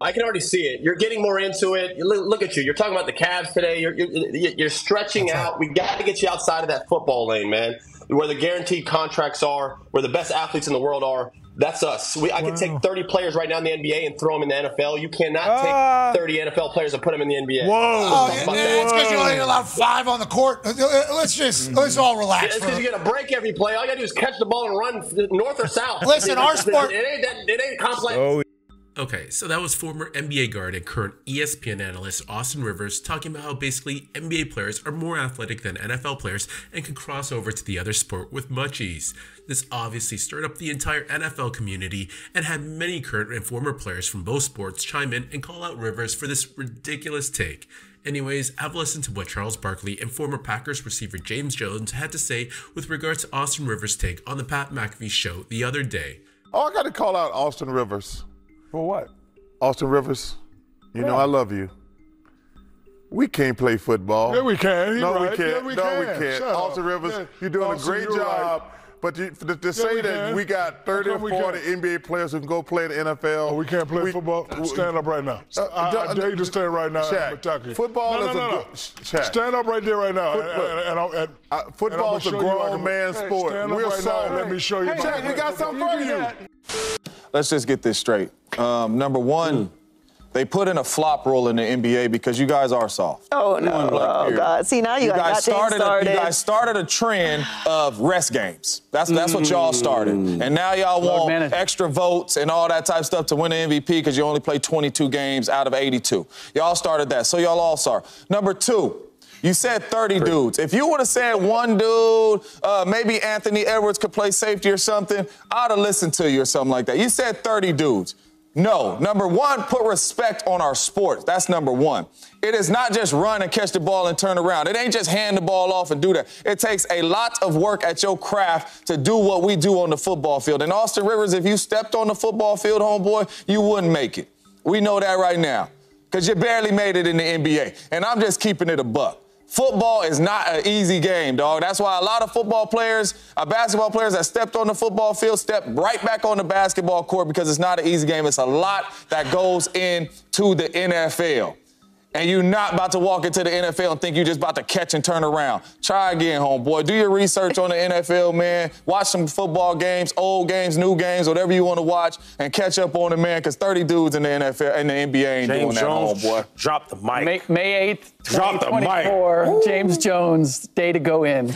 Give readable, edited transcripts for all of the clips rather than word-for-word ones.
I can already see it. You're getting more into it. Look at you. You're talking about the Cavs today. You're stretching out. We got to get you outside of that football lane, man, where the guaranteed contracts are, where the best athletes in the world are. That's us. I can take 30 players right now in the NBA and throw them in the NFL. You cannot take 30 NFL players and put them in the NBA. Whoa. It's because you only allowed 5 on the court. Let's all relax. It's because you get a break every play. All you got to do is catch the ball and run north or south. Listen, our sport. It ain't complex. Okay, so that was former NBA guard and current ESPN analyst Austin Rivers talking about how basically NBA players are more athletic than NFL players and can cross over to the other sport with much ease. This obviously stirred up the entire NFL community and had many current and former players from both sports chime in and call out Rivers for this ridiculous take. Anyways, have a listen to what Charles Barkley and former Packers receiver James Jones had to say with regards to Austin Rivers' take on the Pat McAfee show the other day. Oh, I got to call out Austin Rivers. For what? Austin Rivers, you know I love you. We can't play football. Yeah, we can. No, right. we can't. Yeah, we no, can. we can't. Shut Austin up. Rivers, Yeah. you're doing Austin, a great you're job. Right. But to say that we got 30 or 40 NBA players who can go play in the NFL. Oh, we can't play football? Stand up right now. I dare you to stand right now. Football is a good. Stand up right there right now. Football is a grown man's sport. Stand up right now and let me show you. Shaq, we got something for you. Let's just get this straight. Number one, they put in a flop rule in the NBA because you guys are soft. Oh, no. Oh, God. See, now you guys started. You guys started a trend of rest games. That's what y'all started. And now y'all want extra votes and all that type of stuff to win the MVP because you only play 22 games out of 82. Y'all started that, so y'all all saw. Number two, you said 30 dudes. If you would have said one dude, maybe Anthony Edwards could play safety or something, I'd have listened to you or something like that. You said 30 dudes. No. Number one, put respect on our sport. That's number one. It is not just run and catch the ball and turn around. It ain't just hand the ball off and do that. It takes a lot of work at your craft to do what we do on the football field. And Austin Rivers, if you stepped on the football field, homeboy, you wouldn't make it. We know that right now because you barely made it in the NBA. And I'm just keeping it a buck. Football is not an easy game, dog. That's why a lot of football players, basketball players that stepped on the football field, step right back on the basketball court because it's not an easy game. It's a lot that goes into the NFL. And you're not about to walk into the NFL and think you're just about to catch and turn around. Try again, homeboy. Do your research on the NFL, man. Watch some football games, old games, new games, whatever you want to watch, and catch up on it, man, because 30 dudes in the NFL and the NBA ain't doing that, homeboy. Drop the mic. May 8th, 2024, James Jones, day to go in.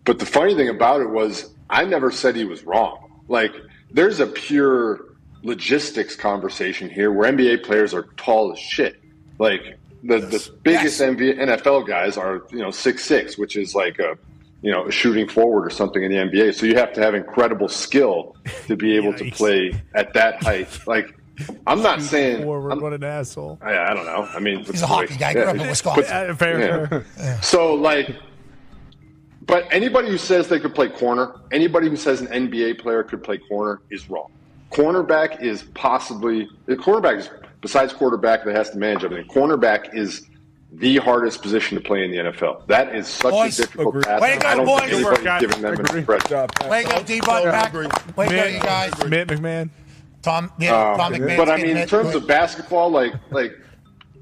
But the funny thing about it was I never said he was wrong. Like, there's a pure logistics conversation here where NBA players are tall as shit. Like the biggest NFL guys are, 6'6", which is like a shooting forward or something in the NBA. So you have to have incredible skill to be able to play at that height. Like, I'm not saying what an asshole. I don't know. I mean, he's a hockey guy. Grew up in Wisconsin. Fair. Yeah. So but anybody who says they could play corner, anybody who says an NBA player could play corner is wrong. Cornerback is besides quarterback that has to manage everything, cornerback is the hardest position to play in the NFL. That is such a difficult task. Way to go, I don't boys. think anybody's giving them enough credit. Way to go, D-Bud. Way to go, you guys. Mitt McMahon. Tom McMahon. But, I mean, in terms of basketball, like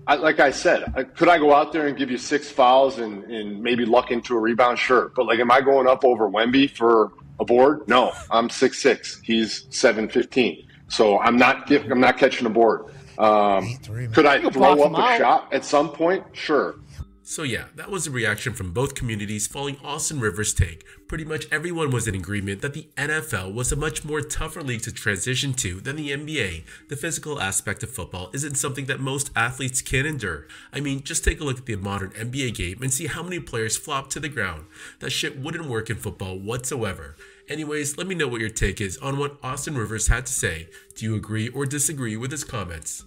I said, could I go out there and give you 6 fouls and maybe luck into a rebound? Sure. But, am I going up over Wemby for a board? No. I'm 6'6". He's 7'15". So I'm not catching a board. Could I throw up a shot at some point? Sure. So yeah, that was the reaction from both communities following Austin Rivers' take. Pretty much everyone was in agreement that the NFL was a much more tougher league to transition to than the NBA. The physical aspect of football isn't something that most athletes can endure. I mean, just take a look at the modern NBA game and see how many players flop to the ground. That shit wouldn't work in football whatsoever. Anyways, let me know what your take is on what Austin Rivers had to say. Do you agree or disagree with his comments?